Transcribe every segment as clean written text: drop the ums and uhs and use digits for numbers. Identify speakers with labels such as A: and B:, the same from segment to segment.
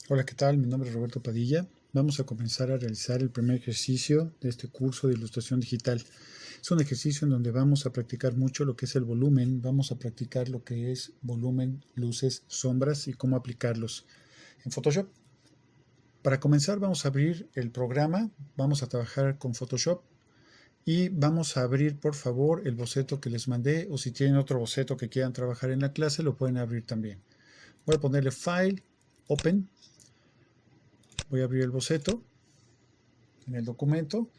A: Hola, ¿qué tal? Mi nombre es Roberto Padilla. Vamos a comenzar a realizar el primer ejercicio de este curso de ilustración digital. Es un ejercicio en donde vamos a practicar mucho lo que es el volumen, vamos a practicar lo que es volumen, luces, sombras y cómo aplicarlos en Photoshop. Para comenzar vamos a abrir el programa, vamos a trabajar con Photoshop y vamos a abrir por favor el boceto que les mandé, o si tienen otro boceto que quieran trabajar en la clase lo pueden abrir también. Voy a ponerle File, Open. Voy a abrir el boceto en el documento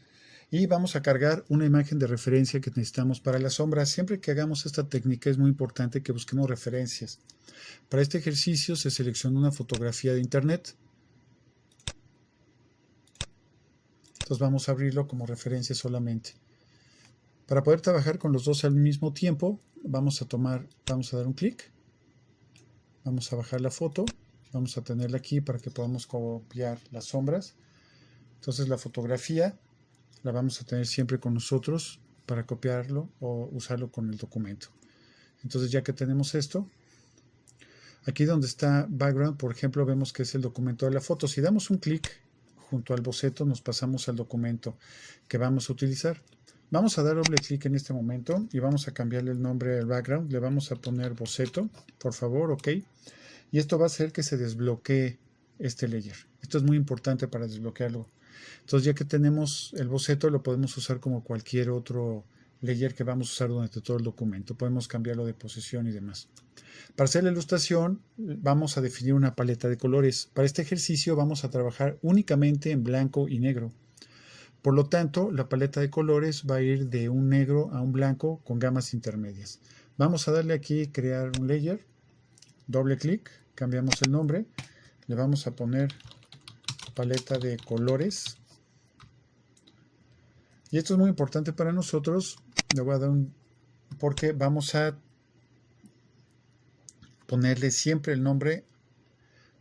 A: y vamos a cargar una imagen de referencia que necesitamos para las sombras. Siempre que hagamos esta técnica es muy importante que busquemos referencias. Para este ejercicio se selecciona una fotografía de internet. Entonces vamos a abrirlo como referencia solamente. Para poder trabajar con los dos al mismo tiempo, vamos a dar un clic, vamos a bajar la foto, vamos a tenerla aquí para que podamos copiar las sombras. Entonces la fotografía la vamos a tener siempre con nosotros para copiarlo o usarlo con el documento. Entonces ya que tenemos esto, aquí donde está background, por ejemplo, vemos que es el documento de la foto. Si damos un clic junto al boceto, nos pasamos al documento que vamos a utilizar. Vamos a dar doble clic en este momento y vamos a cambiarle el nombre al background. Le vamos a poner boceto, por favor, ok. Y esto va a hacer que se desbloquee este layer. Esto es muy importante para desbloquearlo. Entonces ya que tenemos el boceto, lo podemos usar como cualquier otro layer que vamos a usar durante todo el documento. Podemos cambiarlo de posición y demás. Para hacer la ilustración vamos a definir una paleta de colores. Para este ejercicio vamos a trabajar únicamente en blanco y negro. Por lo tanto, la paleta de colores va a ir de un negro a un blanco con gamas intermedias. Vamos a darle aquí crear un layer, doble clic, cambiamos el nombre, le vamos a poner paleta de colores. Y esto es muy importante para nosotros, le voy a dar porque vamos a ponerle siempre el nombre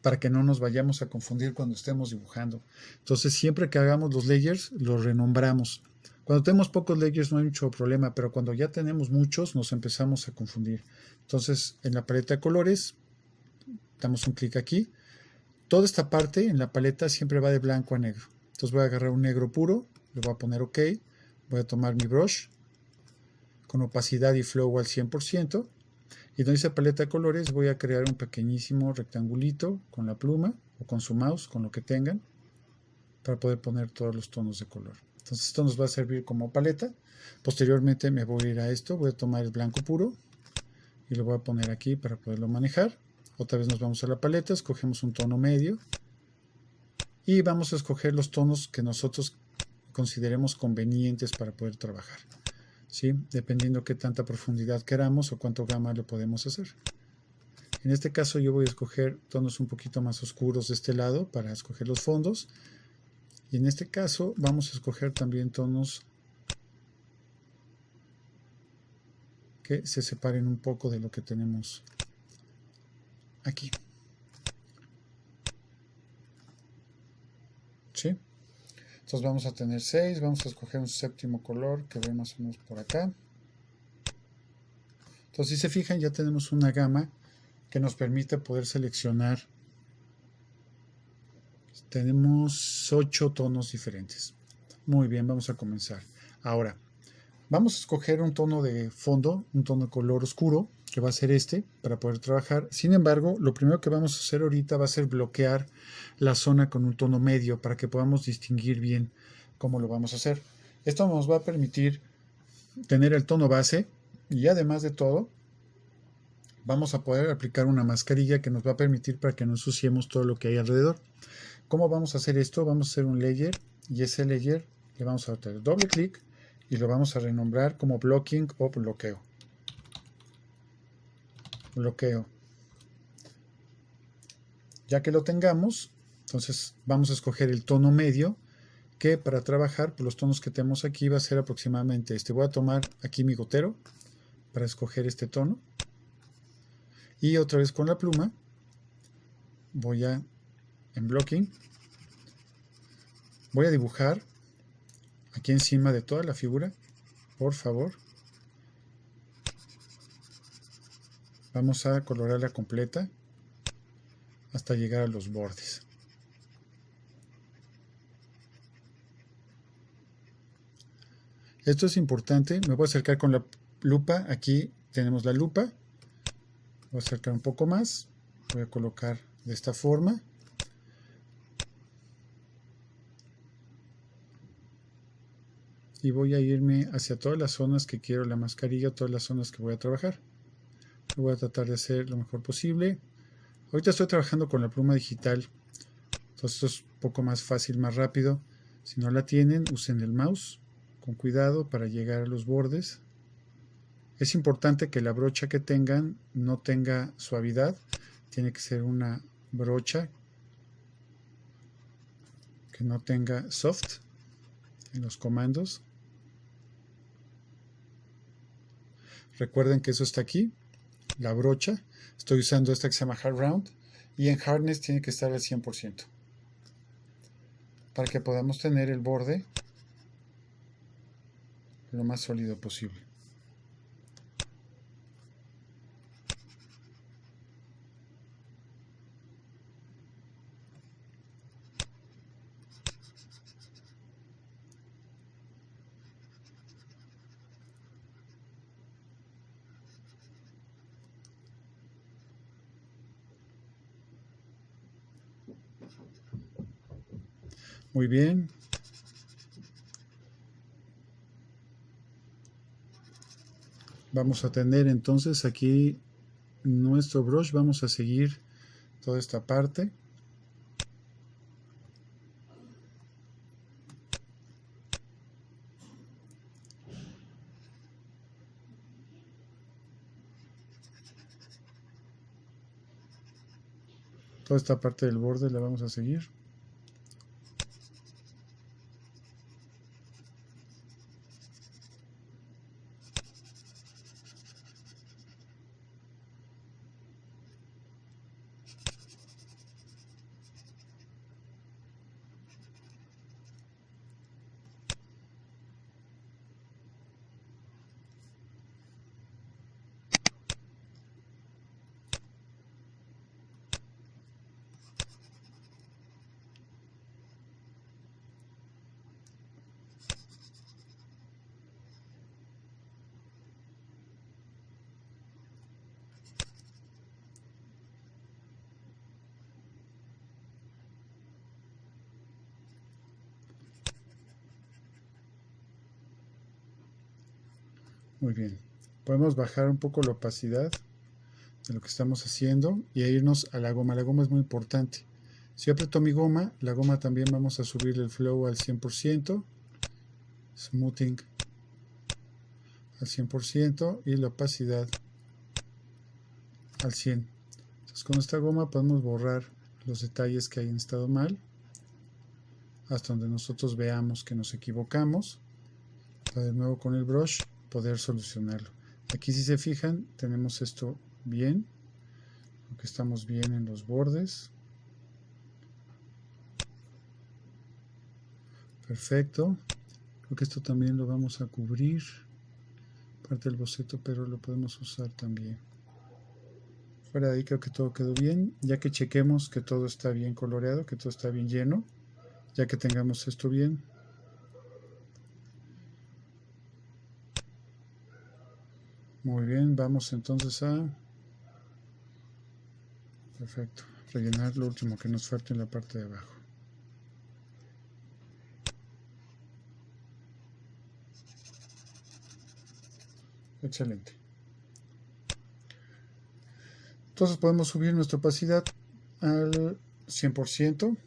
A: para que no nos vayamos a confundir cuando estemos dibujando. Entonces, siempre que hagamos los layers, los renombramos. Cuando tenemos pocos layers no hay mucho problema, pero cuando ya tenemos muchos nos empezamos a confundir. Entonces, en la paleta de colores, damos un clic aquí. Toda esta parte en la paleta siempre va de blanco a negro. Entonces voy a agarrar un negro puro, le voy a poner OK, voy a tomar mi brush con opacidad y flow al 100%. Y donde dice paleta de colores voy a crear un pequeñísimo rectangulito con la pluma o con su mouse, con lo que tengan, para poder poner todos los tonos de color. Entonces esto nos va a servir como paleta. Posteriormente me voy a ir a esto, voy a tomar el blanco puro y lo voy a poner aquí para poderlo manejar. Otra vez nos vamos a la paleta, escogemos un tono medio y vamos a escoger los tonos que nosotros consideremos convenientes para poder trabajar. ¿Sí? Dependiendo qué tanta profundidad queramos o cuánto gama le podemos hacer. En este caso yo voy a escoger tonos un poquito más oscuros de este lado para escoger los fondos. Y en este caso vamos a escoger también tonos que se separen un poco de lo que tenemos aquí. ¿Sí? Entonces vamos a tener 6, vamos a escoger un séptimo color que ve más o menos por acá. Entonces si se fijan ya tenemos una gama que nos permite poder seleccionar. Tenemos 8 tonos diferentes. Muy bien, vamos a comenzar. Ahora, vamos a escoger un tono de fondo, un tono de color oscuro, que va a ser este, para poder trabajar. Sin embargo, lo primero que vamos a hacer ahorita va a ser bloquear la zona con un tono medio, para que podamos distinguir bien cómo lo vamos a hacer. Esto nos va a permitir tener el tono base y además de todo, vamos a poder aplicar una mascarilla que nos va a permitir para que no ensuciemos todo lo que hay alrededor. ¿Cómo vamos a hacer esto? Vamos a hacer un layer y ese layer le vamos a dar doble clic y lo vamos a renombrar como blocking o bloqueo. Bloqueo. Ya que lo tengamos, entonces vamos a escoger el tono medio, que para trabajar por los tonos que tenemos aquí va a ser aproximadamente este. Voy a tomar aquí mi gotero para escoger este tono. Y otra vez con la pluma voy a, en blocking, voy a dibujar aquí encima de toda la figura, por favor. Vamos a colorarla completa hasta llegar a los bordes. Esto es importante. Me voy a acercar con la lupa. Aquí tenemos la lupa. Voy a acercar un poco más. Voy a colocar de esta forma. Y voy a irme hacia todas las zonas que quiero la mascarilla, todas las zonas que voy a trabajar. Lo voy a tratar de hacer lo mejor posible. Ahorita estoy trabajando con la pluma digital. Entonces esto es un poco más fácil, más rápido. Si no la tienen, usen el mouse con cuidado para llegar a los bordes. Es importante que la brocha que tengan no tenga suavidad. Tiene que ser una brocha que no tenga soft en los comandos. Recuerden que eso está aquí, la brocha. Estoy usando esta que se llama Hard Round. Y en Hardness tiene que estar al 100%. Para que podamos tener el borde lo más sólido posible. Muy bien. Vamos a tener entonces aquí nuestro brush. Vamos a seguir toda esta parte. Toda esta parte del borde la vamos a seguir. Muy bien. Podemos bajar un poco la opacidad de lo que estamos haciendo y irnos a la goma. La goma es muy importante. Si yo aprieto mi goma, la goma también vamos a subir el flow al 100%, smoothing al 100% y la opacidad al 100%. Entonces con esta goma podemos borrar los detalles que hayan estado mal hasta donde nosotros veamos que nos equivocamos, para de nuevo con el brush poder solucionarlo. Aquí si se fijan tenemos esto bien, aunque estamos bien en los bordes. Perfecto. Creo que esto también lo vamos a cubrir, parte del boceto, pero lo podemos usar también. Fuera de ahí creo que todo quedó bien, ya que chequemos que todo está bien coloreado, que todo está bien lleno, ya que tengamos esto bien. Muy bien, vamos entonces a... Perfecto, rellenar lo último que nos falta en la parte de abajo. Excelente. Entonces podemos subir nuestra opacidad al 100%.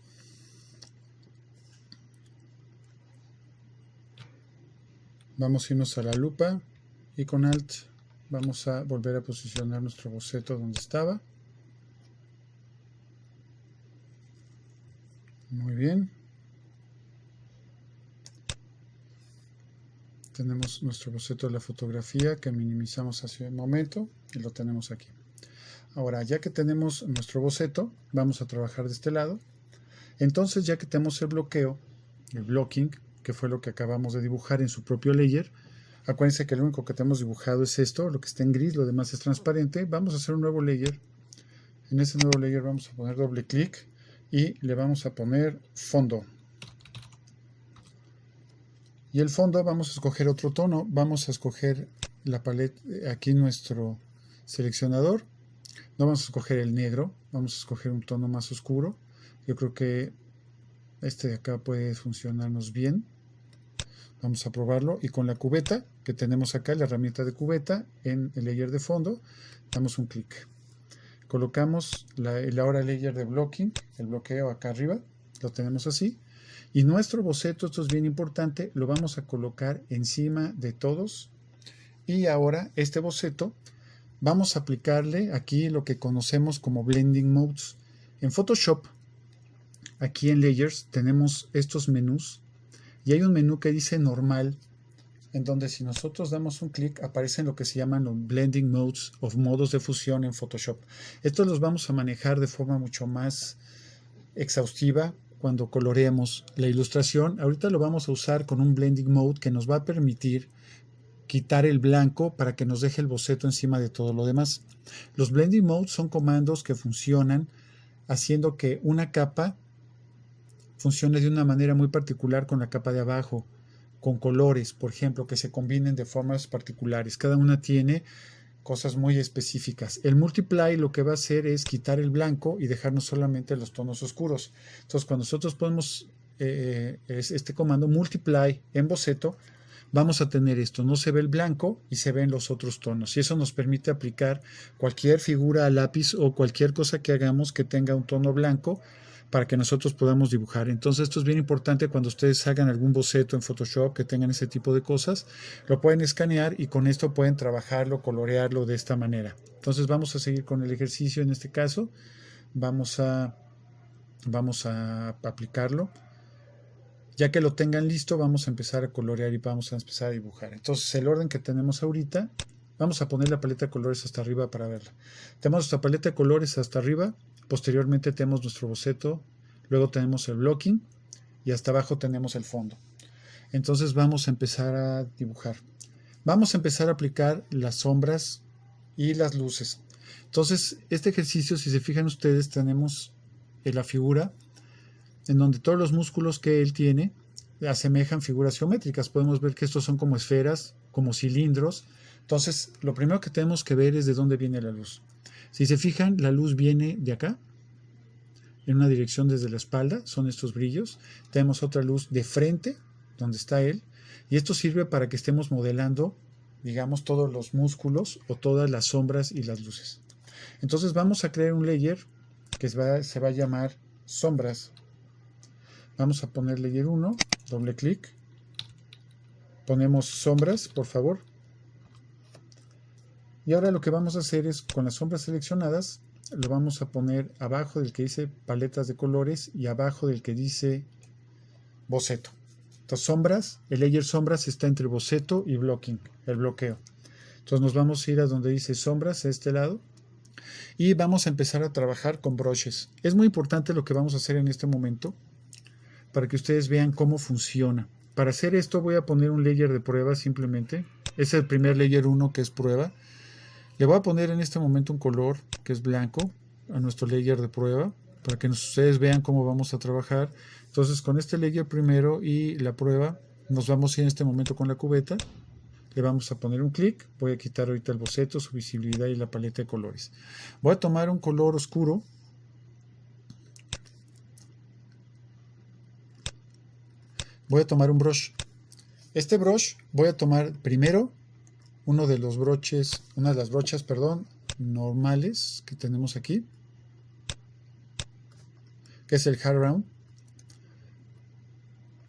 A: Vamos a irnos a la lupa y con Alt vamos a volver a posicionar nuestro boceto donde estaba. Muy bien. Tenemos nuestro boceto de la fotografía que minimizamos hace un momento y lo tenemos aquí. Ahora, ya que tenemos nuestro boceto, vamos a trabajar de este lado. Entonces, ya que tenemos el bloqueo, el blocking, que fue lo que acabamos de dibujar en su propio layer, acuérdense que lo único que tenemos dibujado es esto, lo que está en gris, lo demás es transparente. Vamos a hacer un nuevo layer. En ese nuevo layer vamos a poner doble clic y le vamos a poner fondo. Y el fondo vamos a escoger otro tono. Vamos a escoger la paleta, aquí nuestro seleccionador. No vamos a escoger el negro, vamos a escoger un tono más oscuro. Yo creo que este de acá puede funcionarnos bien. Vamos a probarlo y con la cubeta que tenemos acá, la herramienta de cubeta, en el layer de fondo, damos un clic. Colocamos el ahora layer de blocking, el bloqueo acá arriba, lo tenemos así. Y nuestro boceto, esto es bien importante, lo vamos a colocar encima de todos. Y ahora este boceto vamos a aplicarle aquí lo que conocemos como blending modes. En Photoshop, aquí en Layers, tenemos estos menús y hay un menú que dice normal, en donde si nosotros damos un clic aparecen lo que se llaman los blending modes o modos de fusión en Photoshop. Estos los vamos a manejar de forma mucho más exhaustiva cuando coloreemos la ilustración. Ahorita lo vamos a usar con un blending mode que nos va a permitir quitar el blanco para que nos deje el boceto encima de todo lo demás. Los blending modes son comandos que funcionan haciendo que una capa funcione de una manera muy particular con la capa de abajo, con colores, por ejemplo, que se combinen de formas particulares. Cada una tiene cosas muy específicas. El multiply lo que va a hacer es quitar el blanco y dejarnos solamente los tonos oscuros. Entonces, cuando nosotros ponemos este comando multiply en boceto, vamos a tener esto, no se ve el blanco y se ven los otros tonos, y eso nos permite aplicar cualquier figura a lápiz o cualquier cosa que hagamos que tenga un tono blanco para que nosotros podamos dibujar. Entonces esto es bien importante cuando ustedes hagan algún boceto en Photoshop que tengan ese tipo de cosas, lo pueden escanear y con esto pueden trabajarlo, colorearlo de esta manera. Entonces vamos a seguir con el ejercicio en este caso, vamos a aplicarlo. Ya que lo tengan listo, vamos a empezar a colorear y vamos a empezar a dibujar. Entonces, el orden que tenemos ahorita, vamos a poner la paleta de colores hasta arriba para verla. Tenemos nuestra paleta de colores hasta arriba, posteriormente tenemos nuestro boceto, luego tenemos el blocking y hasta abajo tenemos el fondo. Entonces, vamos a empezar a dibujar. Vamos a empezar a aplicar las sombras y las luces. Entonces, este ejercicio, si se fijan ustedes, tenemos la figura en donde todos los músculos que él tiene asemejan figuras geométricas. Podemos ver que estos son como esferas, como cilindros. Entonces, lo primero que tenemos que ver es de dónde viene la luz. Si se fijan, la luz viene de acá, en una dirección desde la espalda, son estos brillos. Tenemos otra luz de frente, donde está él, y esto sirve para que estemos modelando, digamos, todos los músculos o todas las sombras y las luces. Entonces vamos a crear un layer que se va a llamar sombras. Vamos a poner layer 1, doble clic, ponemos sombras, por favor. Y ahora lo que vamos a hacer es, con las sombras seleccionadas, lo vamos a poner abajo del que dice paletas de colores y abajo del que dice boceto. Entonces sombras, el layer sombras está entre boceto y blocking, el bloqueo. Entonces nos vamos a ir a donde dice sombras, a este lado, y vamos a empezar a trabajar con brushes. Es muy importante lo que vamos a hacer en este momento, para que ustedes vean cómo funciona. Para hacer esto voy a poner un layer de prueba simplemente. Es el primer layer 1 que es prueba. Le voy a poner en este momento un color que es blanco a nuestro layer de prueba para que ustedes vean cómo vamos a trabajar. Entonces con este layer primero y la prueba nos vamos a ir en este momento con la cubeta. Le vamos a poner un clic. Voy a quitar ahorita el boceto, su visibilidad y la paleta de colores. Voy a tomar un color oscuro. Voy a tomar un brush. Este brush voy a tomar primero una de las brochas, normales que tenemos aquí, que es el hard round.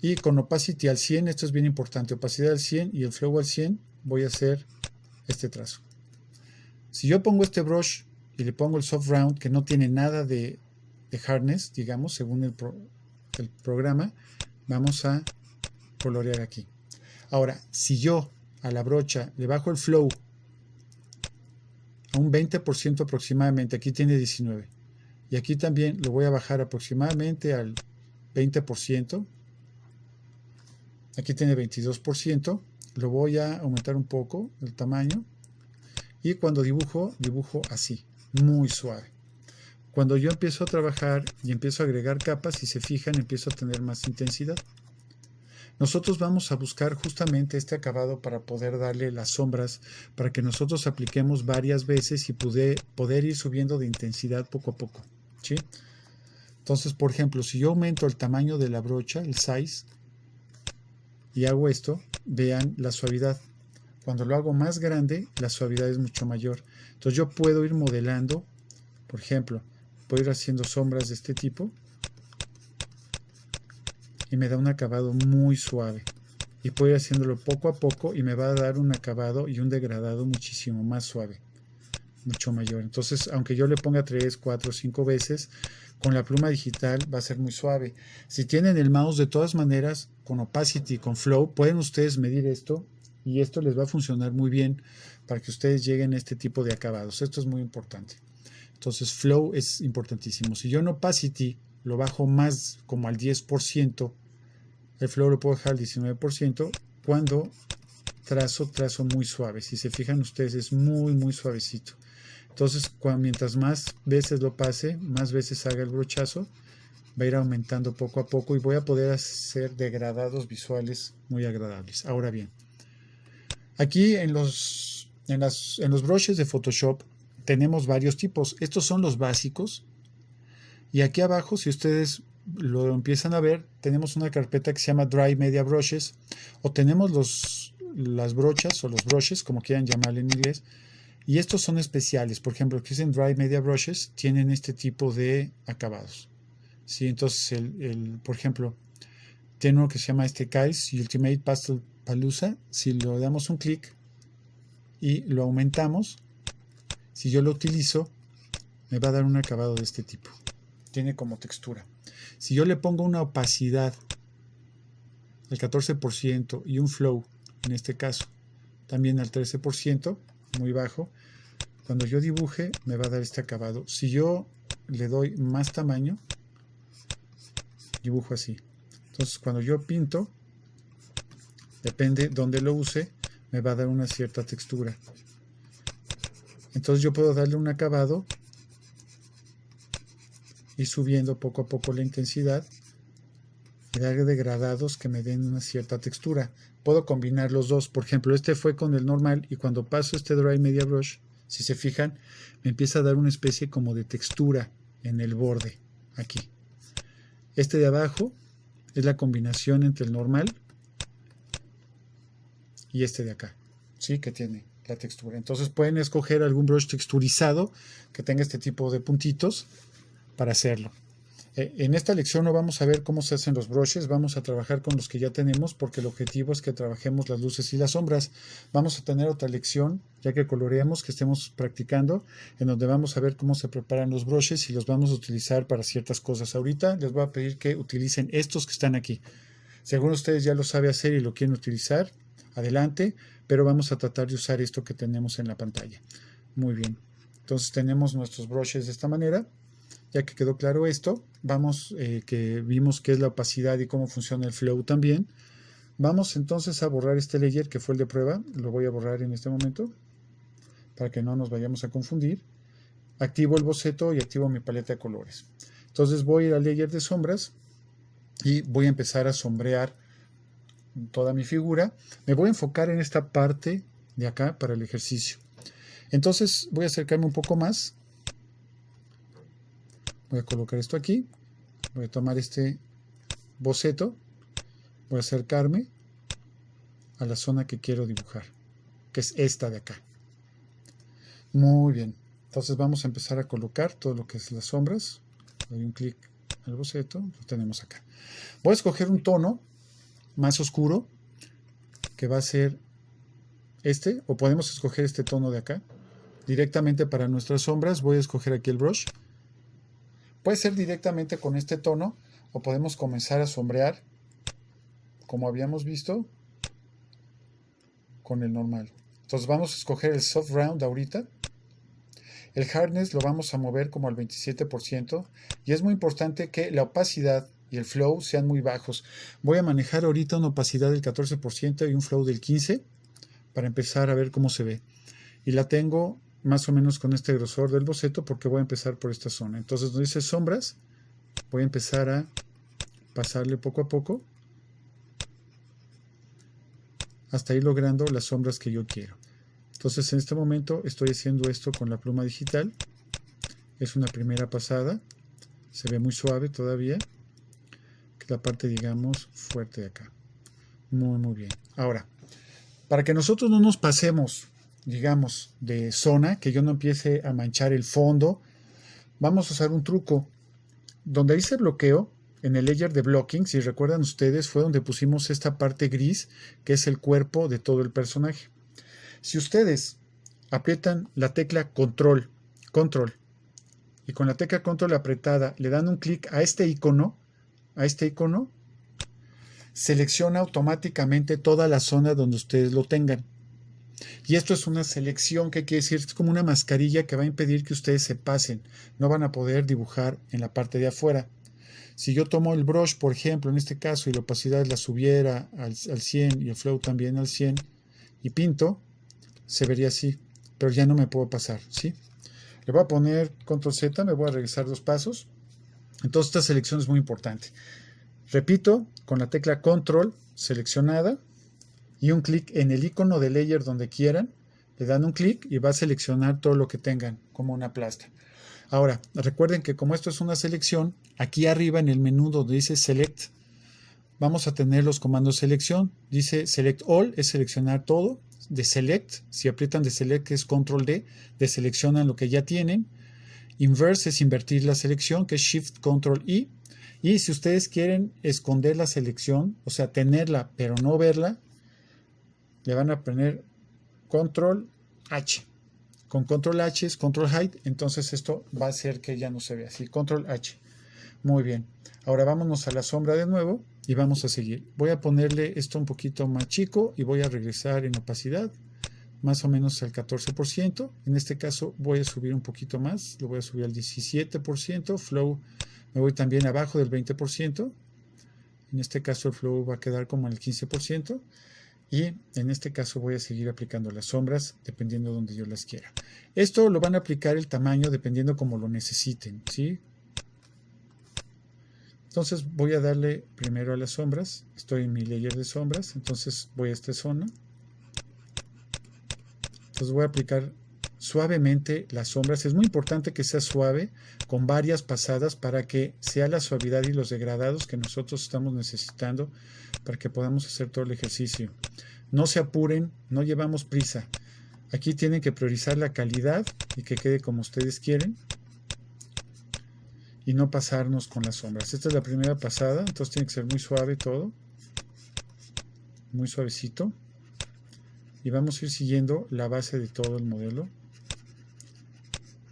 A: Y con opacity al 100, esto es bien importante, opacidad al 100 y el flow al 100, voy a hacer este trazo. Si yo pongo este brush y le pongo el soft round, que no tiene nada de hardness, digamos, según el programa, vamos a colorear aquí. Ahora, si yo a la brocha le bajo el flow a un 20% aproximadamente, aquí tiene 19, y aquí también lo voy a bajar aproximadamente al 20%, aquí tiene 22%, lo voy a aumentar un poco el tamaño, y cuando dibujo así, muy suave. Cuando yo empiezo a trabajar y empiezo a agregar capas, si se fijan, empiezo a tener más intensidad. nosotros vamos a buscar justamente este acabado para poder darle las sombras, para que nosotros apliquemos varias veces y poder ir subiendo de intensidad poco a poco, ¿sí? Entonces, por ejemplo, si yo aumento el tamaño de la brocha, el size, y hago esto, vean la suavidad. Cuando lo hago más grande, la suavidad es mucho mayor. Entonces yo puedo ir modelando, por ejemplo, puedo ir haciendo sombras de este tipo y me da un acabado muy suave. Y puedo ir haciéndolo poco a poco y me va a dar un acabado y un degradado muchísimo más suave, mucho mayor. Entonces, aunque yo le ponga 3, 4, 5 veces, con la pluma digital va a ser muy suave. Si tienen el mouse, de todas maneras, con opacity, con flow, pueden ustedes medir esto y esto les va a funcionar muy bien para que ustedes lleguen a este tipo de acabados. Esto es muy importante. Entonces, flow es importantísimo. Si yo en opacity lo bajo más como al 10%, el flow lo puedo dejar al 19%, cuando trazo muy suave. Si se fijan ustedes, es muy suavecito. Entonces, mientras más veces lo pase, más veces haga el brochazo, va a ir aumentando poco a poco y voy a poder hacer degradados visuales muy agradables. Ahora bien, aquí en los brushes de Photoshop tenemos varios tipos. Estos son los básicos. Y aquí abajo, si ustedes lo empiezan a ver, tenemos una carpeta que se llama Dry Media Brushes, o tenemos las brochas o los brushes, como quieran llamarle en inglés. Y estos son especiales. Por ejemplo, que dicen Dry Media Brushes, tienen este tipo de acabados. ¿Sí? Entonces, por ejemplo, tiene uno que se llama Kyle's Ultimate Pastel Palooza. Si le damos un clic y lo aumentamos, si yo lo utilizo, me va a dar un acabado de este tipo. Tiene como textura. Si yo le pongo una opacidad al 14% y un flow, en este caso, también al 13%, muy bajo, cuando yo dibuje me va a dar este acabado. Si yo le doy más tamaño, dibujo así. Entonces cuando yo pinto, depende dónde lo use, me va a dar una cierta textura. Entonces yo puedo darle un acabado y subiendo poco a poco la intensidad y dar degradados que me den una cierta textura. Puedo combinar los dos. Por ejemplo, este fue con el normal y cuando paso este Dry Media Brush, si se fijan, me empieza a dar una especie como de textura en el borde, aquí. Este de abajo es la combinación entre el normal y este de acá, ¿sí? Que tiene la textura. Entonces pueden escoger algún brush texturizado que tenga este tipo de puntitos para hacerlo. En esta lección no vamos a ver cómo se hacen los brushes, vamos a trabajar con los que ya tenemos porque el objetivo es que trabajemos las luces y las sombras. Vamos a tener otra lección, ya que coloreamos, que estemos practicando, en donde vamos a ver cómo se preparan los brushes y los vamos a utilizar para ciertas cosas. Ahorita les voy a pedir que utilicen estos que están aquí. Según ustedes ya lo saben hacer y lo quieren utilizar, adelante, pero vamos a tratar de usar esto que tenemos en la pantalla. Muy bien, entonces tenemos nuestros brushes de esta manera. Ya que quedó claro esto, vamos, que vimos qué es la opacidad y cómo funciona el flow también. Vamos entonces a borrar este layer que fue el de prueba. Lo voy a borrar en este momento para que no nos vayamos a confundir. Activo el boceto y activo mi paleta de colores. Entonces voy a ir al layer de sombras y voy a empezar a sombrear toda mi figura. Me voy a enfocar en esta parte de acá para el ejercicio. Entonces voy a acercarme un poco más. Voy a colocar esto aquí, voy a tomar este boceto, voy a acercarme a la zona que quiero dibujar, que es esta de acá. Muy bien, entonces vamos a empezar a colocar todo lo que es las sombras. Doy un clic al boceto, lo tenemos acá. Voy a escoger un tono más oscuro, que va a ser este, o podemos escoger este tono de acá. Directamente para nuestras sombras voy a escoger aquí el brush. Puede ser directamente con este tono o podemos comenzar a sombrear, como habíamos visto, con el normal. Entonces vamos a escoger el Soft Round ahorita. El Hardness lo vamos a mover como al 27% y es muy importante que la opacidad y el flow sean muy bajos. Voy a manejar ahorita una opacidad del 14% y un flow del 15% para empezar a ver cómo se ve. Y la tengo más o menos con este grosor del boceto porque voy a empezar por esta zona. Entonces donde dice sombras, voy a empezar a pasarle poco a poco hasta ir logrando las sombras que yo quiero. Entonces en este momento estoy haciendo esto con la pluma digital. Es una primera pasada. Se ve muy suave todavía, que es la parte, digamos, fuerte de acá. Muy bien. Ahora, para que nosotros no nos pasemos, digamos, de zona, que yo no empiece a manchar el fondo, vamos a usar un truco. Donde dice bloqueo, en el layer de blocking, si recuerdan ustedes, fue donde pusimos esta parte gris, que es el cuerpo de todo el personaje. Si ustedes aprietan la tecla control, y con la tecla control apretada le dan un clic a este icono, selecciona automáticamente toda la zona donde ustedes lo tengan. Y esto es una selección, que quiere decir, es como una mascarilla que va a impedir que ustedes se pasen. No van a poder dibujar en la parte de afuera. Si yo tomo el brush, por ejemplo, en este caso, y la opacidad la subiera al 100 y el flow también al 100, y pinto, se vería así, pero ya no me puedo pasar, ¿sí? Le voy a poner Control Z, me voy a regresar 2 pasos. Entonces esta selección es muy importante. Repito, con la tecla Control seleccionada y un clic en el icono de layer donde quieran, le dan un clic y va a seleccionar todo lo que tengan como una plasta. Ahora, recuerden que como esto es una selección, aquí arriba en el menú donde dice Select, vamos a tener los comandos selección. Dice Select All, es seleccionar todo. De Select, si aprietan de Select, que es Control D, deseleccionan lo que ya tienen. Inverse es invertir la selección, que es Shift Control I. Y si ustedes quieren esconder la selección, o sea, tenerla pero no verla, le van a poner Control H. Con Control H es Control Hide, entonces esto va a hacer que ya no se vea así. Control H. Muy bien. Ahora vámonos a la sombra de nuevo y vamos a seguir. Voy a ponerle esto un poquito más chico y voy a regresar en opacidad, más o menos al 14%. En este caso voy a subir un poquito más, lo voy a subir al 17%. Flow me voy también abajo del 20%. En este caso el flow va a quedar como en el 15%. Y en este caso voy a seguir aplicando las sombras dependiendo de donde yo las quiera. Esto lo van a aplicar el tamaño dependiendo como lo necesiten, ¿sí? Entonces voy a darle primero a las sombras. Estoy en mi layer de sombras, entonces voy a esta zona. Entonces voy a aplicar suavemente las sombras. Es muy importante que sea suave, con varias pasadas, para que sea la suavidad y los degradados que nosotros estamos necesitando para que podamos hacer todo el ejercicio. No se apuren, no llevamos prisa. Aquí tienen que priorizar la calidad y que quede como ustedes quieren y no pasarnos con las sombras. Esta es la primera pasada, entonces tiene que ser muy suave todo, muy suavecito. Y vamos a ir siguiendo la base de todo el modelo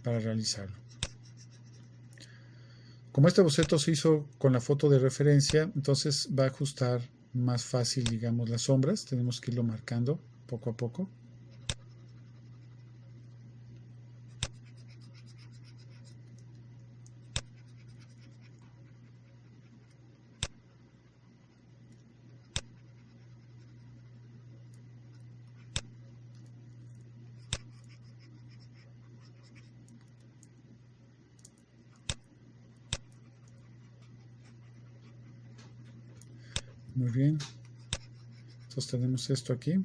A: para realizarlo. Como este boceto se hizo con la foto de referencia, entonces va a ajustar más fácil, digamos, las sombras. Tenemos que irlo marcando poco a poco. Muy bien. Entonces tenemos esto aquí.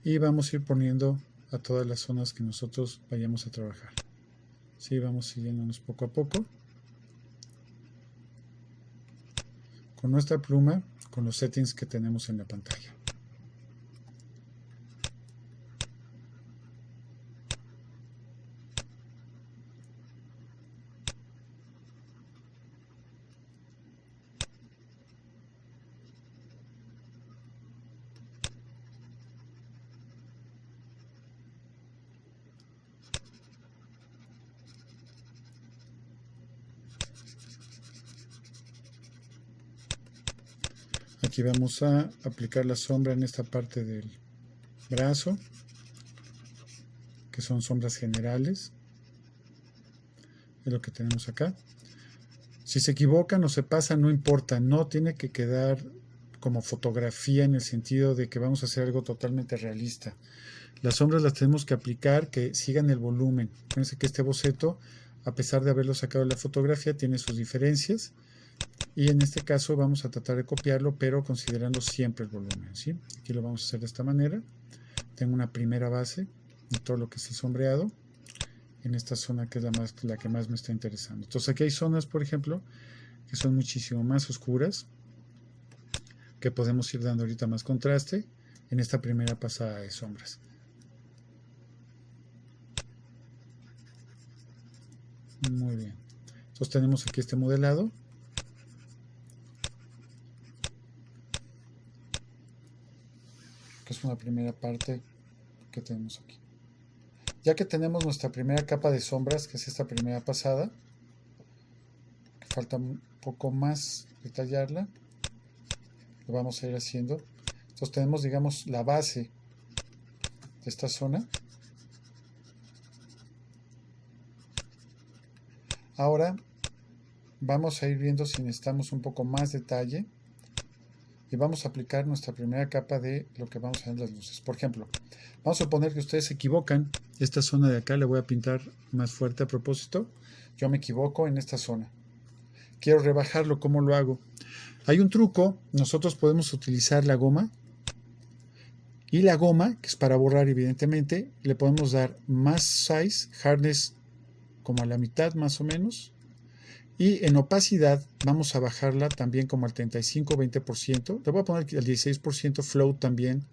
A: Y vamos a ir poniendo a todas las zonas que nosotros vayamos a trabajar. Sí, vamos siguiéndonos poco a poco. Con nuestra pluma, con los settings que tenemos en la pantalla. Aquí vamos a aplicar la sombra en esta parte del brazo, que son sombras generales. Es lo que tenemos acá. Si se equivocan o se pasan, no importa, no tiene que quedar como fotografía en el sentido de que vamos a hacer algo totalmente realista. Las sombras las tenemos que aplicar, que sigan el volumen. Fíjense que este boceto, a pesar de haberlo sacado de la fotografía, tiene sus diferencias. Y en este caso vamos a tratar de copiarlo, pero considerando siempre el volumen, ¿sí? Aquí lo vamos a hacer de esta manera. Tengo una primera base de todo lo que es el sombreado en esta zona que es la que más me está interesando. Entonces aquí hay zonas, por ejemplo, que son muchísimo más oscuras, que podemos ir dando ahorita más contraste en esta primera pasada de sombras. Muy bien. Entonces tenemos aquí este modelado. Que es una primera parte que tenemos aquí. Ya que tenemos nuestra primera capa de sombras, que es esta primera pasada, que falta un poco más detallarla, lo vamos a ir haciendo. Entonces tenemos, digamos, la base de esta zona. Ahora vamos a ir viendo si necesitamos un poco más detalle y vamos a aplicar nuestra primera capa de lo que vamos a ver en las luces. Por ejemplo, vamos a suponer que ustedes se equivocan. Esta zona de acá la voy a pintar más fuerte a propósito. Yo me equivoco en esta zona. Quiero rebajarlo, ¿cómo lo hago? Hay un truco, nosotros podemos utilizar la goma. Y la goma, que es para borrar evidentemente, le podemos dar más size, hardness como a la mitad más o menos. Y en opacidad vamos a bajarla también como al 35-20%. Le voy a poner al 16%, float también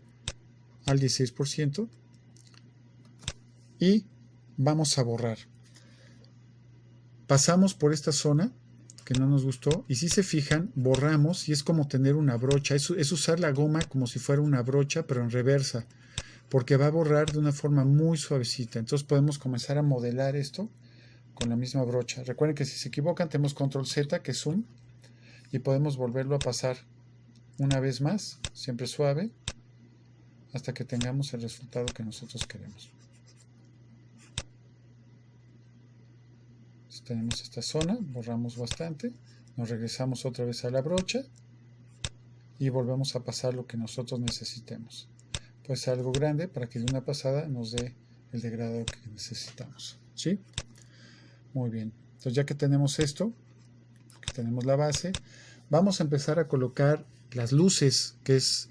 A: al 16%. Y vamos a borrar. Pasamos por esta zona que no nos gustó y si se fijan, borramos y es como tener una brocha. Es usar la goma como si fuera una brocha, pero en reversa, porque va a borrar de una forma muy suavecita. Entonces podemos comenzar a modelar esto con la misma brocha. Recuerden que si se equivocan tenemos control Z, que es zoom, y podemos volverlo a pasar una vez más, siempre suave, hasta que tengamos el resultado que nosotros queremos. Si tenemos esta zona, borramos bastante, nos regresamos otra vez a la brocha y volvemos a pasar lo que nosotros necesitemos. Puede ser algo grande para que de una pasada nos dé el degradado que necesitamos, ¿sí? Muy bien, entonces ya que tenemos esto, que tenemos la base, vamos a empezar a colocar las luces, que es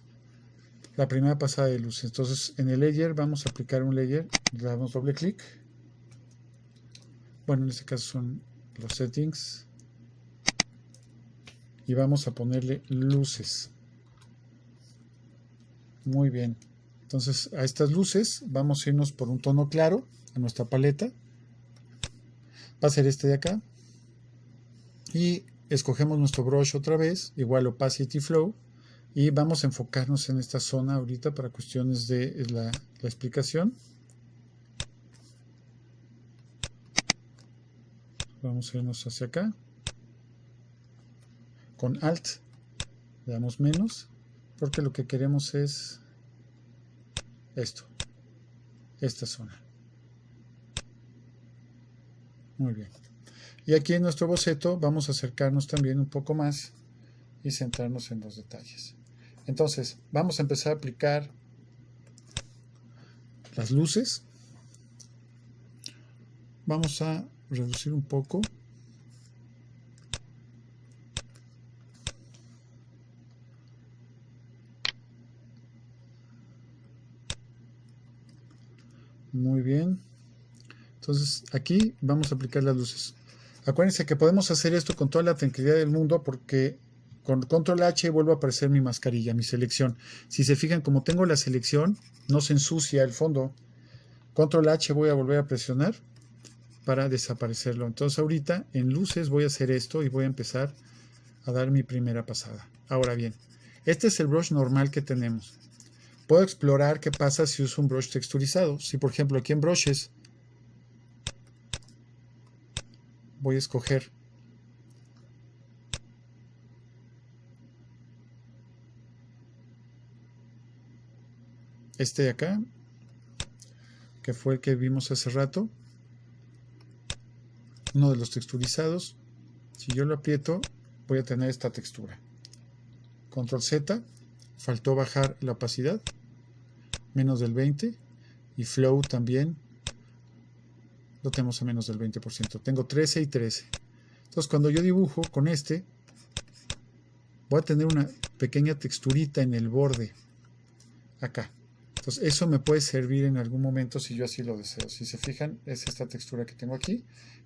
A: la primera pasada de luces. Entonces en el layer vamos a aplicar un layer, le damos doble clic. Bueno, en este caso son los settings. Y vamos a ponerle luces. Muy bien. Entonces a estas luces vamos a irnos por un tono claro a nuestra paleta. Va a ser este de acá. Y escogemos nuestro brush otra vez, igual opacity flow. Y vamos a enfocarnos en esta zona ahorita para cuestiones de la explicación. Vamos a irnos hacia acá. Con Alt le damos menos, porque lo que queremos es esto, esta zona. Muy bien. Y aquí en nuestro boceto vamos a acercarnos también un poco más y centrarnos en los detalles. Entonces, vamos a empezar a aplicar las luces. Vamos a reducir un poco. Muy bien. Entonces, aquí vamos a aplicar las luces. Acuérdense que podemos hacer esto con toda la tranquilidad del mundo porque con control H vuelve a aparecer mi mascarilla, mi selección. Si se fijan, como tengo la selección, no se ensucia el fondo. Control H voy a volver a presionar para desaparecerlo. Entonces ahorita en luces voy a hacer esto y voy a empezar a dar mi primera pasada. Ahora bien, este es el brush normal que tenemos. Puedo explorar qué pasa si uso un brush texturizado. Si por ejemplo aquí en brushes voy a escoger este de acá, que fue el que vimos hace rato, uno de los texturizados. Si yo lo aprieto, voy a tener esta textura. Control Z, faltó bajar la opacidad, menos del 20, y flow también lo tenemos a menos del 20%. Tengo 13 y 13. Entonces cuando yo dibujo con este, voy a tener una pequeña texturita en el borde, acá. Entonces eso me puede servir en algún momento si yo así lo deseo. Si se fijan, es esta textura que tengo aquí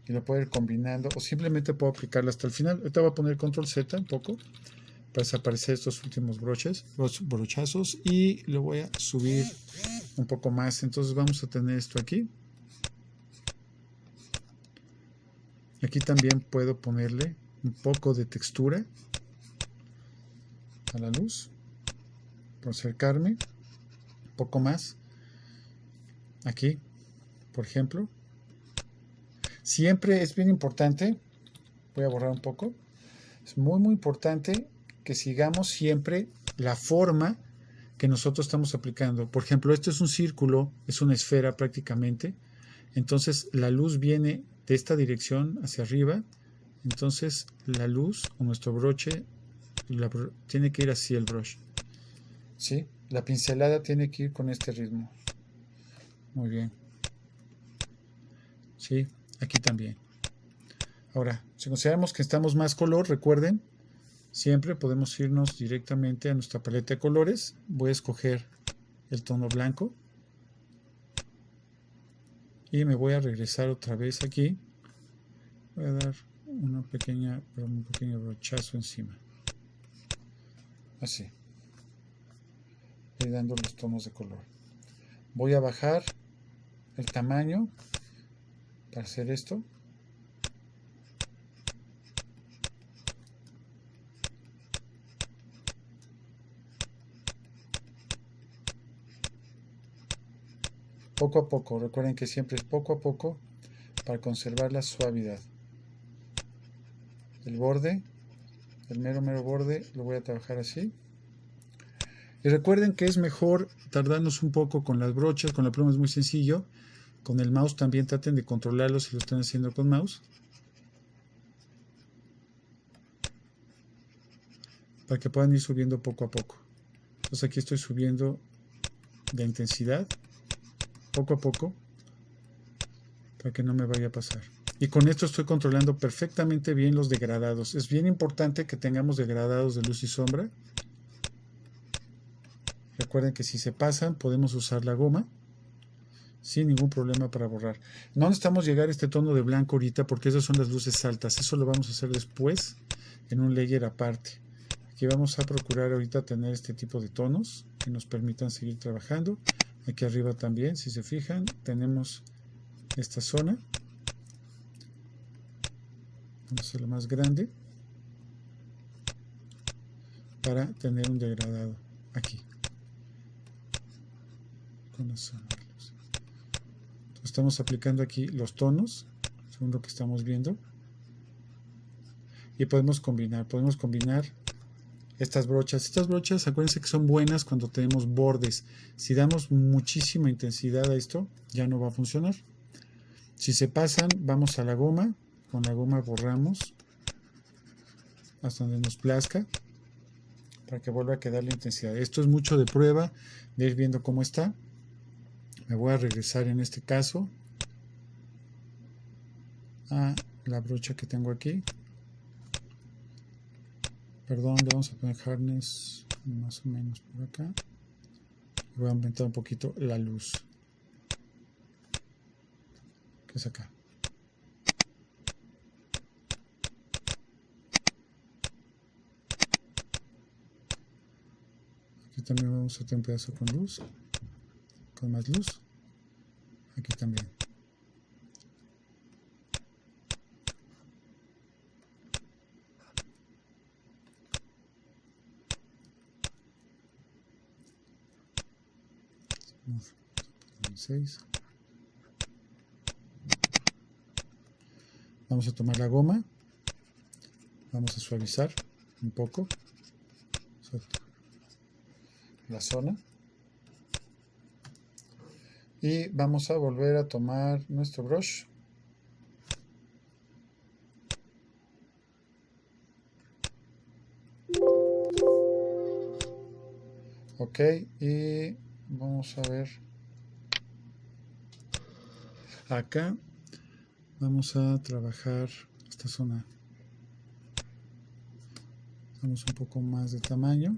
A: y lo puedo ir combinando o simplemente puedo aplicarla hasta el final. Ahorita voy a poner control Z un poco para desaparecer estos últimos brochazos y lo voy a subir un poco más. Entonces vamos a tener esto aquí. Aquí también puedo ponerle un poco de textura a la luz, por acercarme un poco más. Aquí, por ejemplo. Siempre es bien importante, voy a borrar un poco, es muy importante que sigamos siempre la forma que nosotros estamos aplicando. Por ejemplo, esto es un círculo, es una esfera prácticamente, entonces la luz viene de esta dirección hacia arriba, entonces la luz o nuestro broche tiene que ir hacia el brush, ¿sí? La pincelada tiene que ir con este ritmo. Muy bien. ¿Sí? Aquí también. Ahora, si consideramos que estamos más color, recuerden, siempre podemos irnos directamente a nuestra paleta de colores. Voy a escoger el tono blanco y me voy a regresar otra vez aquí. Voy a dar un pequeño brochazo encima. Así. Y dando los tonos de color. Voy a bajar el tamaño para hacer esto. Poco a poco, recuerden que siempre es poco a poco para conservar la suavidad. El borde, el mero borde, lo voy a trabajar así. Y recuerden que es mejor tardarnos un poco con las brochas, con la pluma es muy sencillo. Con el mouse también traten de controlarlo si lo están haciendo con mouse. Para que puedan ir subiendo poco a poco. Entonces aquí estoy subiendo la intensidad poco a poco para que no me vaya a pasar. Y con esto estoy controlando perfectamente bien los degradados. Es bien importante que tengamos degradados de luz y sombra. Recuerden que si se pasan podemos usar la goma sin ningún problema para borrar. No necesitamos llegar a este tono de blanco ahorita porque esas son las luces altas. Eso lo vamos a hacer después en un layer aparte. Aquí vamos a procurar ahorita tener este tipo de tonos que nos permitan seguir trabajando. Aquí arriba también, si se fijan, tenemos esta zona. Vamos a hacerlo más grande para tener un degradado aquí. Con la zona. Estamos aplicando aquí los tonos, según lo que estamos viendo. Y podemos combinar estas brochas. Estas brochas, acuérdense que son buenas cuando tenemos bordes. Si damos muchísima intensidad a esto, ya no va a funcionar. Si se pasan, vamos a la goma. Con la goma borramos hasta donde nos plazca para que vuelva a quedar la intensidad. Esto es mucho de prueba, de ir viendo cómo está. Me voy a regresar en este caso a la brocha que tengo aquí. Perdón, le vamos a poner hardness más o menos por acá. Voy a aumentar un poquito la luz, que es acá. Aquí también vamos a hacer un pedazo con luz, con más luz. Aquí también. Vamos a 6. Vamos a tomar la goma, vamos a suavizar un poco la zona y vamos a volver a tomar nuestro brush. Ok, y vamos a ver acá. Vamos a trabajar esta zona. Damos un poco más de tamaño.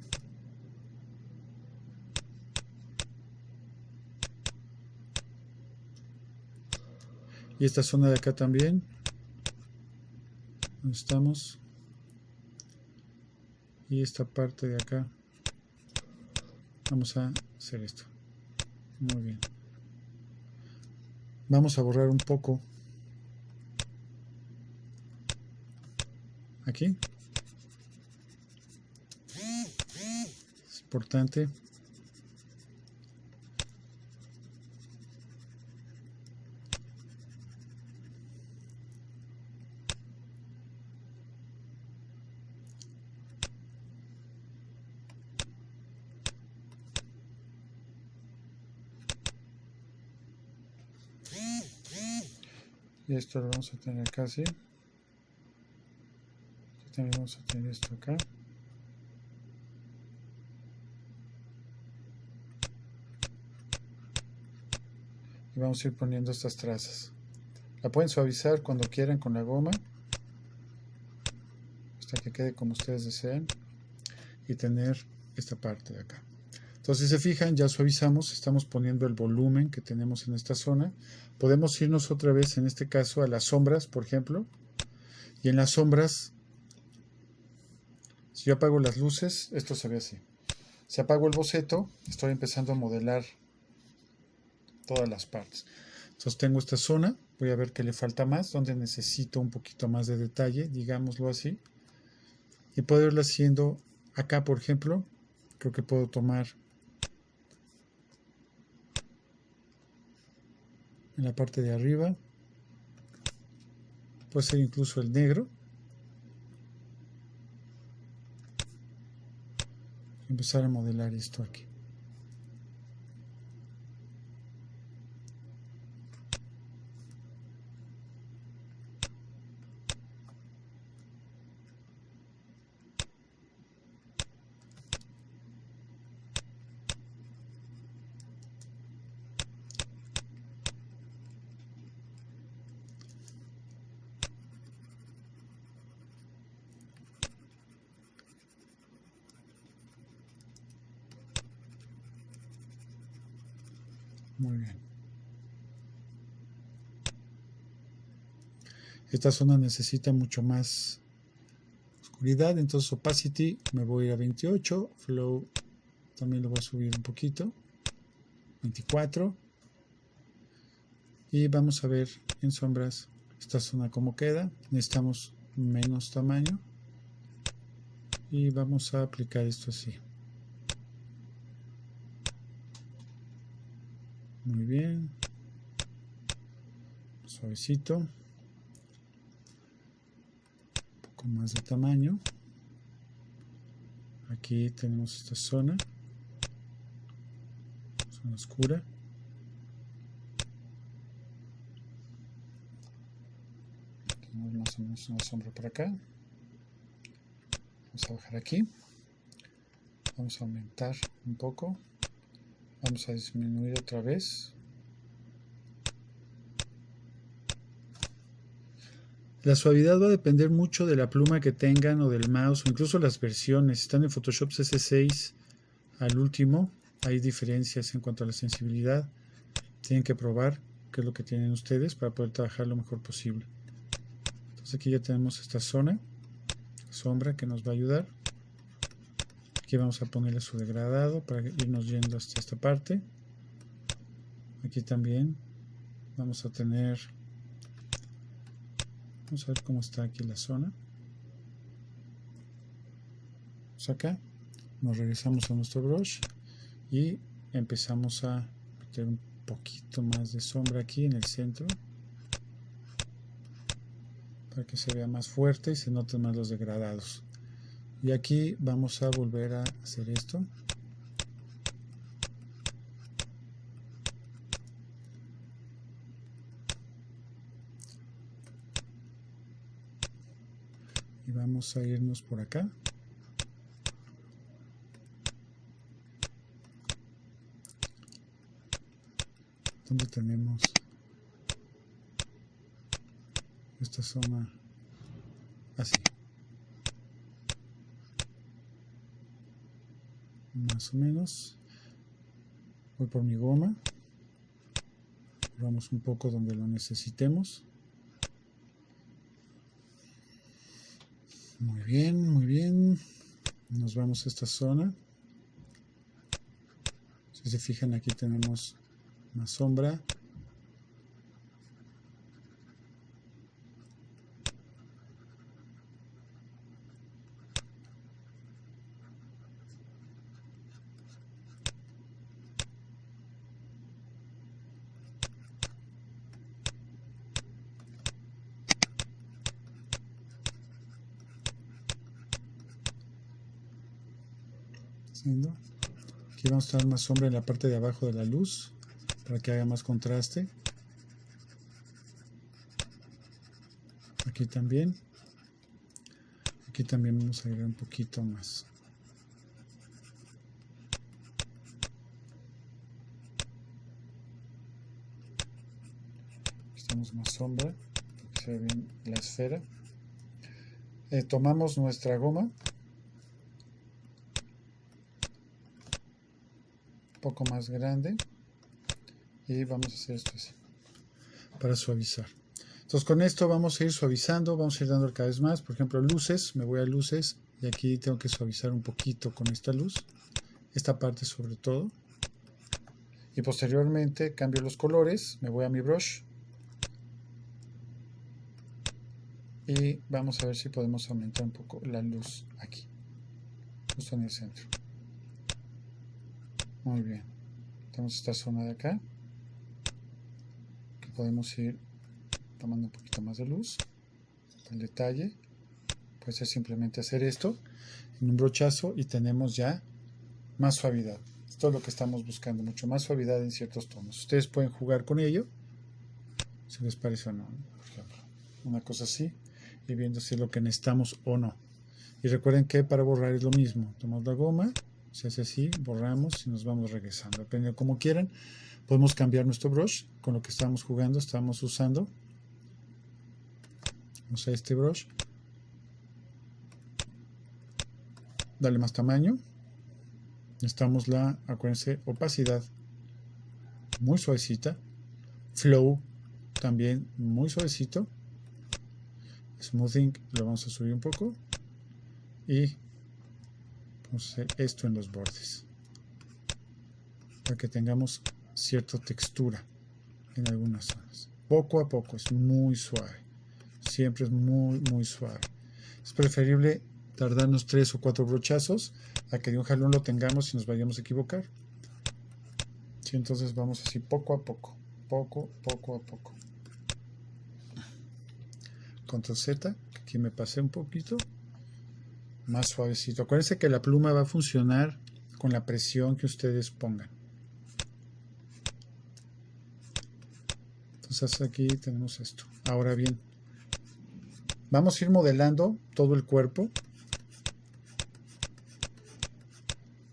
A: Y esta zona de acá también. Donde estamos. Y esta parte de acá. Vamos a hacer esto. Muy bien. Vamos a borrar un poco. Aquí. Es importante. Y esto lo vamos a tener acá así. También vamos a tener esto acá. Y vamos a ir poniendo estas trazas. La pueden suavizar cuando quieran con la goma, hasta que quede como ustedes desean, y tener esta parte de acá. Entonces, si se fijan, ya suavizamos, estamos poniendo el volumen que tenemos en esta zona. Podemos irnos otra vez, en este caso, a las sombras, por ejemplo. Y en las sombras, si yo apago las luces, esto se ve así. Si apago el boceto, estoy empezando a modelar todas las partes. Entonces tengo esta zona, voy a ver qué le falta más, donde necesito un poquito más de detalle, digámoslo así. Y puedo irlo haciendo acá, por ejemplo. Creo que puedo tomar en la parte de arriba. Puede ser incluso el negro. Empezar a modelar esto aquí. Muy bien. Esta zona necesita mucho más oscuridad, entonces opacity me voy a 28, flow también lo voy a subir un poquito, 24. Y vamos a ver en sombras esta zona cómo queda. Necesitamos menos tamaño. Y vamos a aplicar esto así. Muy bien. Suavecito. Un poco más de tamaño. Aquí tenemos esta zona. Zona oscura. Tenemos más o menos una sombra por acá. Vamos a bajar aquí. Vamos a aumentar un poco. Vamos a disminuir otra vez. La suavidad va a depender mucho de la pluma que tengan o del mouse o incluso las versiones. Si están en Photoshop CS6 al último, hay diferencias en cuanto a la sensibilidad. Tienen que probar qué es lo que tienen ustedes para poder trabajar lo mejor posible. Entonces aquí ya tenemos esta zona, sombra, que nos va a ayudar. Aquí vamos a ponerle su degradado para irnos yendo hasta esta parte. Aquí también vamos a tener, vamos a ver cómo está aquí la zona. Pues acá nos regresamos a nuestro brush y empezamos a meter un poquito más de sombra aquí en el centro para que se vea más fuerte y se noten más los degradados. Y aquí vamos a volver a hacer esto. Y vamos a irnos por acá. Donde tenemos esta zona así. más o menos. Voy por mi goma. Vamos un poco donde lo necesitemos. Muy bien, muy bien. Nos vamos a esta zona. Si se fijan, aquí tenemos más sombra. Aquí vamos a dar más sombra en la parte de abajo de la luz para que haga más contraste. Aquí también vamos a agregar un poquito más. Aquí tenemos más sombra para que se vea bien la esfera. Tomamos nuestra goma, un poco más grande, y vamos a hacer esto así para suavizar. Entonces con esto vamos a ir suavizando, vamos a ir dando cada vez más. Por ejemplo, luces, me voy a luces y aquí tengo que suavizar un poquito con esta luz, esta parte sobre todo. Y posteriormente cambio los colores, me voy a mi brush y vamos a ver si podemos aumentar un poco la luz aquí, justo en el centro. Muy bien, tenemos esta zona de acá que podemos ir tomando un poquito más de luz. El detalle puede ser simplemente hacer esto en un brochazo y tenemos ya más suavidad. Esto es lo que estamos buscando, mucho más suavidad en ciertos tonos. Ustedes pueden jugar con ello, si les parece o no. Por ejemplo, una cosa así, y viendo si es lo que necesitamos o no. Y recuerden que para borrar es lo mismo. Tomamos la goma, se hace así, borramos y nos vamos regresando. Depende de cómo quieran. Podemos cambiar nuestro brush con lo que estamos jugando, estamos usando. Vamos a este brush. Dale más tamaño. Necesitamos acuérdense, opacidad muy suavecita. Flow también muy suavecito. Smoothing lo vamos a subir un poco. Y vamos a hacer esto en los bordes para que tengamos cierta textura en algunas zonas. Poco a poco, es muy suave. Siempre es muy, muy suave. Es preferible tardarnos 3 o 4 brochazos a que de un jalón lo tengamos y nos vayamos a equivocar. Sí, entonces vamos así poco a poco. Poco a poco. Control Z, que aquí me pasé un poquito. Más suavecito. Acuérdense que la pluma va a funcionar con la presión que ustedes pongan. Entonces aquí tenemos esto. Ahora bien, vamos a ir modelando todo el cuerpo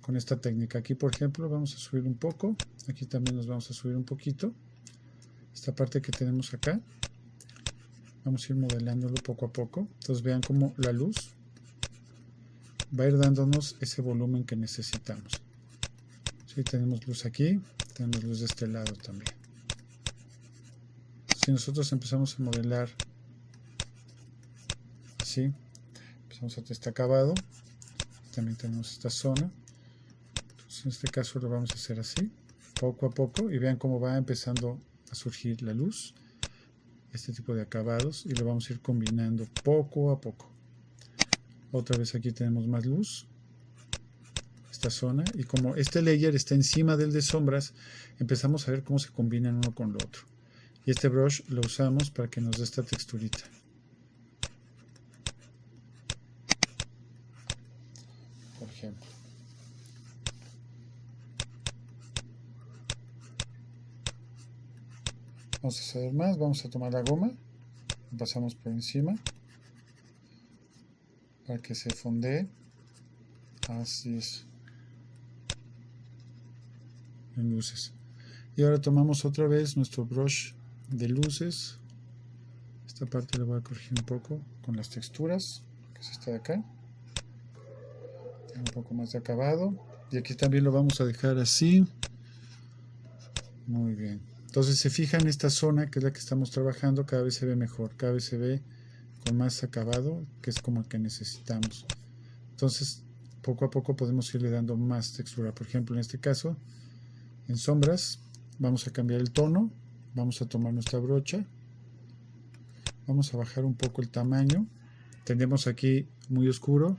A: con esta técnica. Aquí, por ejemplo, vamos a subir un poco. Aquí también nos vamos a subir un poquito. Esta parte que tenemos acá, vamos a ir modelándolo poco a poco. Entonces vean cómo la luz va a ir dándonos ese volumen que necesitamos. Sí, tenemos luz aquí, tenemos luz de este lado también. Si nosotros empezamos a modelar así, empezamos a hacer este acabado, también tenemos esta zona. Entonces en este caso lo vamos a hacer así, poco a poco, y vean cómo va empezando a surgir la luz, este tipo de acabados, y lo vamos a ir combinando poco a poco. Otra vez aquí tenemos más luz, esta zona, y como este layer está encima del de sombras, empezamos a ver cómo se combinan uno con lo otro. Y este brush lo usamos para que nos dé esta texturita. Por ejemplo. Vamos a hacer más, vamos a tomar la goma, pasamos por encima para que se fondee. Así es. En luces. Y ahora tomamos otra vez nuestro brush de luces. Esta parte la voy a corregir un poco con las texturas, que es esta de acá. Tiene un poco más de acabado. Y aquí también lo vamos a dejar así. Muy bien. Entonces se fijan, esta zona que es la que estamos trabajando cada vez se ve mejor, cada vez se ve con más acabado, que es como el que necesitamos. Entonces poco a poco podemos irle dando más textura. Por ejemplo, en este caso, en sombras, vamos a cambiar el tono, vamos a tomar nuestra brocha, vamos a bajar un poco el tamaño. Tenemos aquí muy oscuro,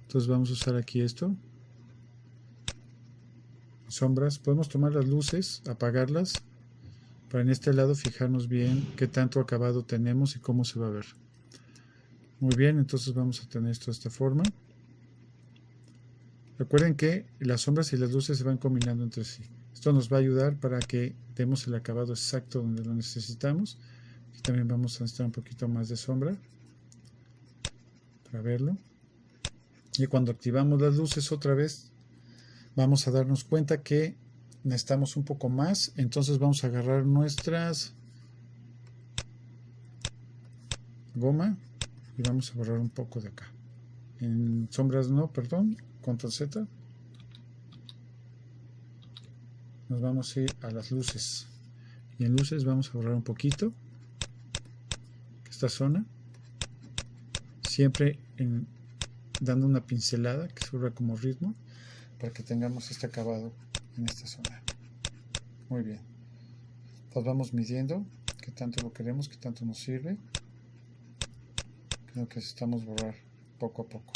A: entonces vamos a usar aquí esto. Sombras, podemos tomar las luces, apagarlas, para en este lado fijarnos bien qué tanto acabado tenemos y cómo se va a ver. Muy bien, entonces vamos a tener esto de esta forma. Recuerden que las sombras y las luces se van combinando entre sí. Esto nos va a ayudar para que demos el acabado exacto donde lo necesitamos. Aquí también vamos a necesitar un poquito más de sombra para verlo. Y cuando activamos las luces otra vez, vamos a darnos cuenta que necesitamos un poco más. Entonces vamos a agarrar nuestras goma y vamos a borrar un poco de acá. En sombras no, perdón, control Z. Nos vamos a ir a las luces. Y en luces vamos a borrar un poquito esta zona. Siempre dando una pincelada que sirva como ritmo para que tengamos este acabado en esta zona. Muy bien. Pues vamos midiendo qué tanto lo queremos, qué tanto nos sirve. Creo que necesitamos borrar poco a poco.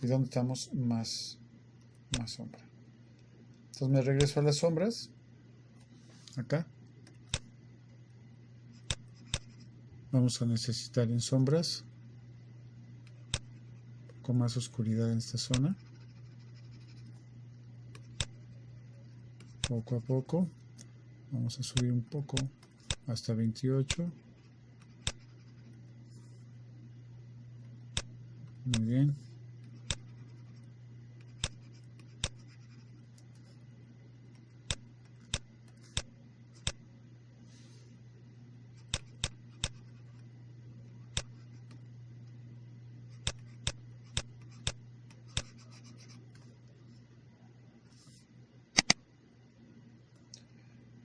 A: Y donde estamos más sombra. Entonces me regreso a las sombras. Acá. Vamos a necesitar en sombras un poco más oscuridad en esta zona. Poco a poco. Vamos a subir un poco hasta 28. Muy bien.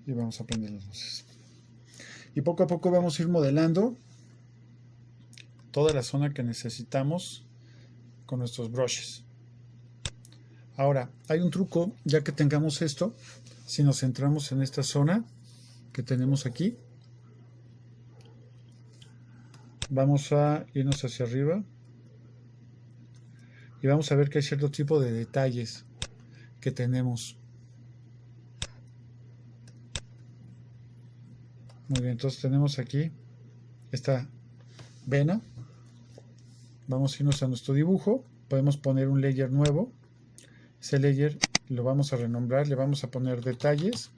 A: Y vamos a prender las luces. Y poco a poco vamos a ir modelando toda la zona que necesitamos con nuestros brushes. Ahora, hay un truco, ya que tengamos esto, si nos centramos en esta zona que tenemos aquí, vamos a irnos hacia arriba y vamos a ver que hay cierto tipo de detalles que tenemos. Muy bien, entonces tenemos aquí esta vena. Vamos a irnos a nuestro dibujo, podemos poner un layer nuevo. Ese layer lo vamos a renombrar, le vamos a poner detalles.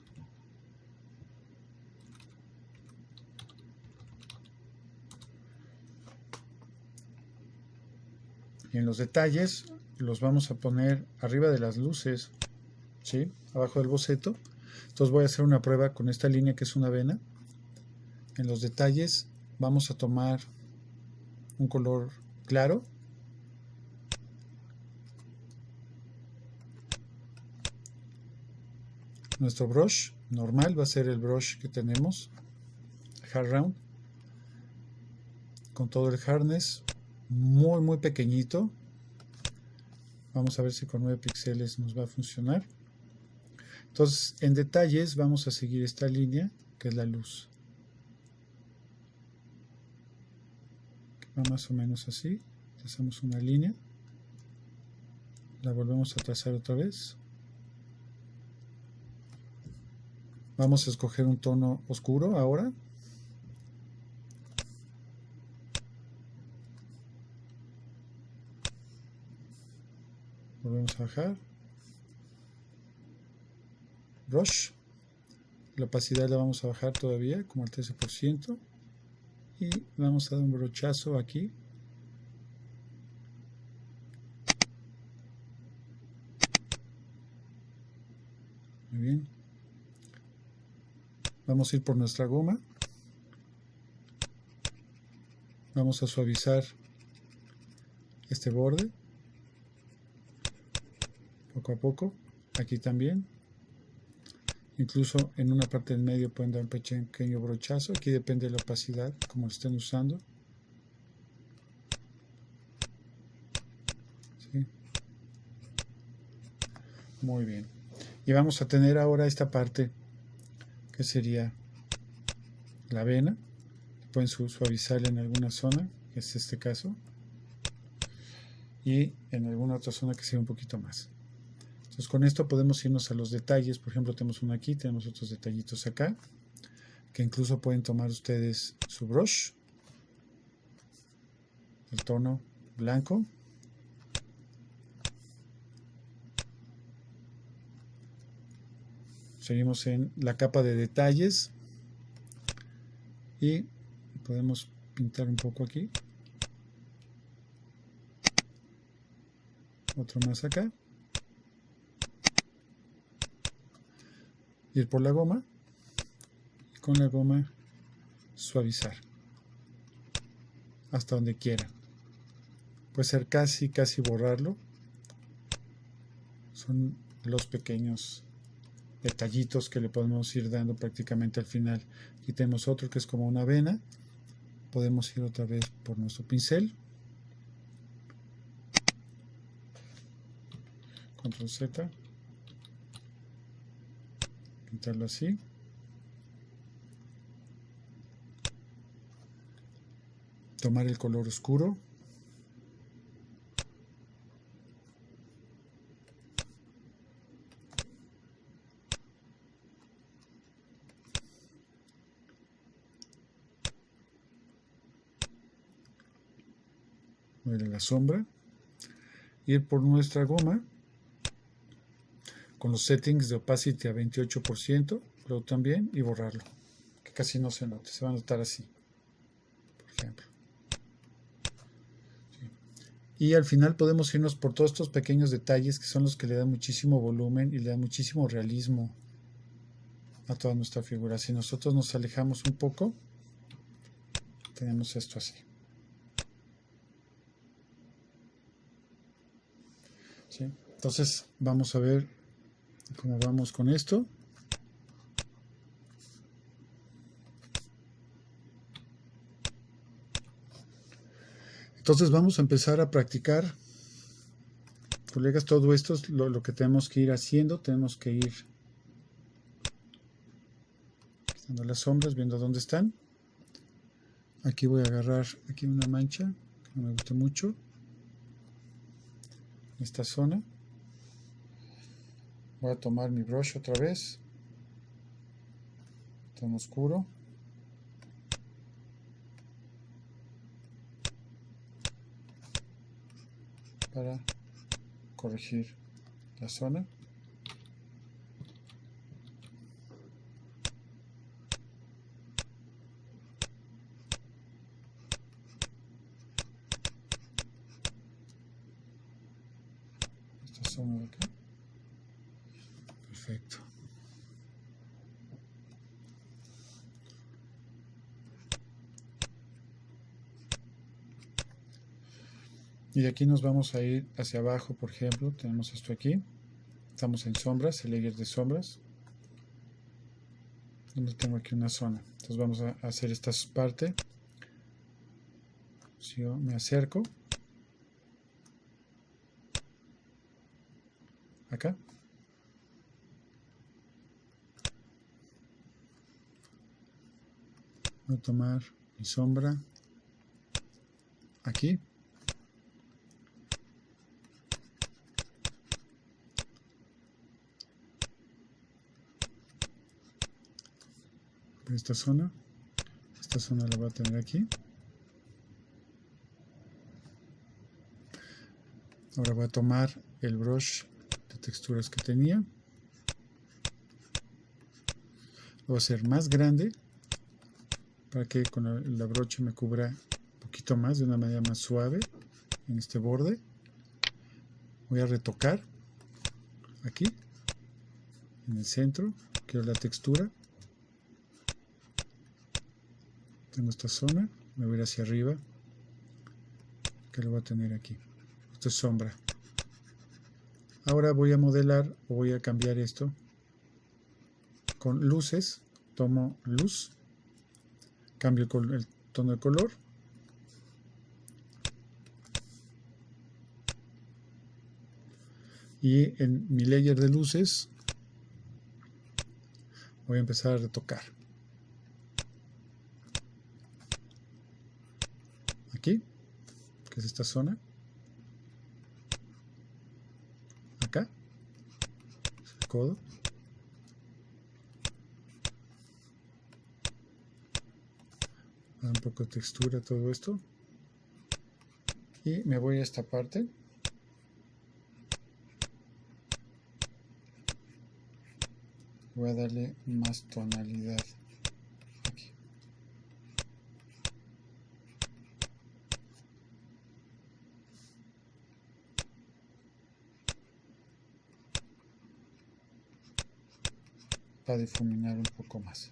A: Y en los detalles los vamos a poner arriba de las luces, ¿sí? Abajo del boceto. Entonces voy a hacer una prueba con esta línea que es una vena. En los detalles vamos a tomar un color claro. Nuestro brush normal va a ser el brush que tenemos, hard round, con todo el hardness muy pequeñito. Vamos a ver si con 9 píxeles nos va a funcionar. Entonces en detalles vamos a seguir esta línea que es la luz, va más o menos así. Trazamos una línea, la volvemos a trazar otra vez. Vamos a escoger un tono oscuro ahora. Volvemos a bajar. Brush. La opacidad la vamos a bajar todavía como al 13%. Y vamos a dar un brochazo aquí. Muy bien. Vamos a ir por nuestra goma. Vamos a suavizar este borde. poco a poco. Aquí también. Incluso en una parte del medio pueden dar un pequeño brochazo. Aquí depende de la opacidad, como lo estén usando. ¿Sí? Muy bien. Y vamos a tener ahora esta parte que sería la vena. Pueden suavizarla en alguna zona, que es este caso. Y en alguna otra zona que sea un poquito más. Entonces con esto podemos irnos a los detalles. Por ejemplo, tenemos uno aquí, tenemos otros detallitos acá, que incluso pueden tomar ustedes su brush, el tono blanco, seguimos en la capa de detalles y podemos pintar un poco aquí, otro más acá, ir por la goma y con la goma suavizar hasta donde quieran. Puede ser casi borrarlo. Son los pequeños detallitos que le podemos ir dando prácticamente al final. Aquí tenemos otro que es como una vena. Podemos ir otra vez por nuestro pincel. Control Z. Pintarlo así. Tomar el color oscuro. Mueve la sombra. Ir por nuestra goma con los settings de opacity a 28%, luego también, y borrarlo, que casi no se note, se va a notar así, por ejemplo. Sí. Y al final podemos irnos por todos estos pequeños detalles que son los que le dan muchísimo volumen y le dan muchísimo realismo a toda nuestra figura. Si nosotros nos alejamos un poco, tenemos esto así. ¿Sí? Entonces vamos a ver cómo vamos con esto. Entonces vamos a empezar a practicar, colegas. Todo esto es lo que tenemos que ir haciendo. Tenemos que ir quitando las sombras, viendo dónde están. Aquí voy a agarrar aquí una mancha que no me gusta mucho, en esta zona. Voy a tomar mi brush otra vez, tono oscuro, para corregir la zona. Esta zona de acá. Perfecto. Y de aquí nos vamos a ir hacia abajo, por ejemplo. Tenemos esto aquí. Estamos en sombras, el layer de sombras. Donde tengo aquí una zona. Entonces vamos a hacer esta parte. Si yo me acerco. Acá. Voy a tomar mi sombra. Aquí. Esta zona la voy a tener aquí. Ahora voy a tomar el brush de texturas que tenía, lo voy a hacer más grande para que con la brocha me cubra un poquito más, de una manera más suave en este borde. Voy a retocar aquí en el centro, quiero la textura. Tengo esta zona, me voy a ir hacia arriba, que lo voy a tener aquí. Esto es sombra. Ahora voy a modelar o voy a cambiar esto con luces. Tomo luz, cambio el tono de color. Y en mi layer de luces voy a empezar a retocar. Aquí, que es esta zona. Acá, el codo. Da un poco de textura a todo esto. Y me voy a esta parte. Voy a darle más tonalidad aquí. Para difuminar un poco más.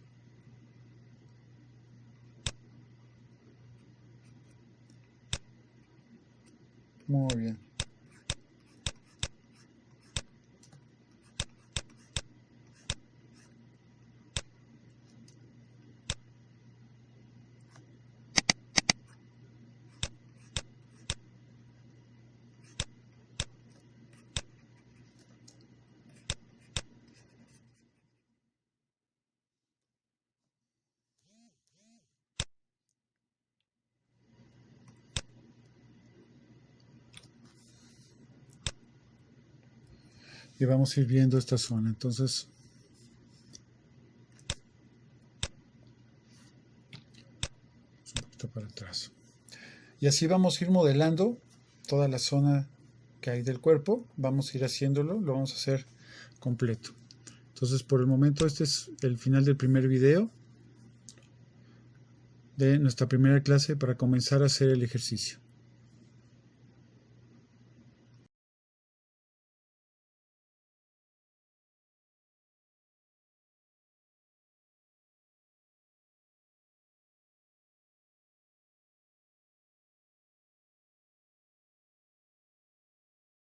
A: Muy bien. Y vamos a ir viendo esta zona. Entonces, un poquito para atrás. Y así vamos a ir modelando toda la zona que hay del cuerpo. Vamos a ir haciéndolo, lo vamos a hacer completo. Entonces, por el momento, este es el final del primer video de nuestra primera clase para comenzar a hacer el ejercicio.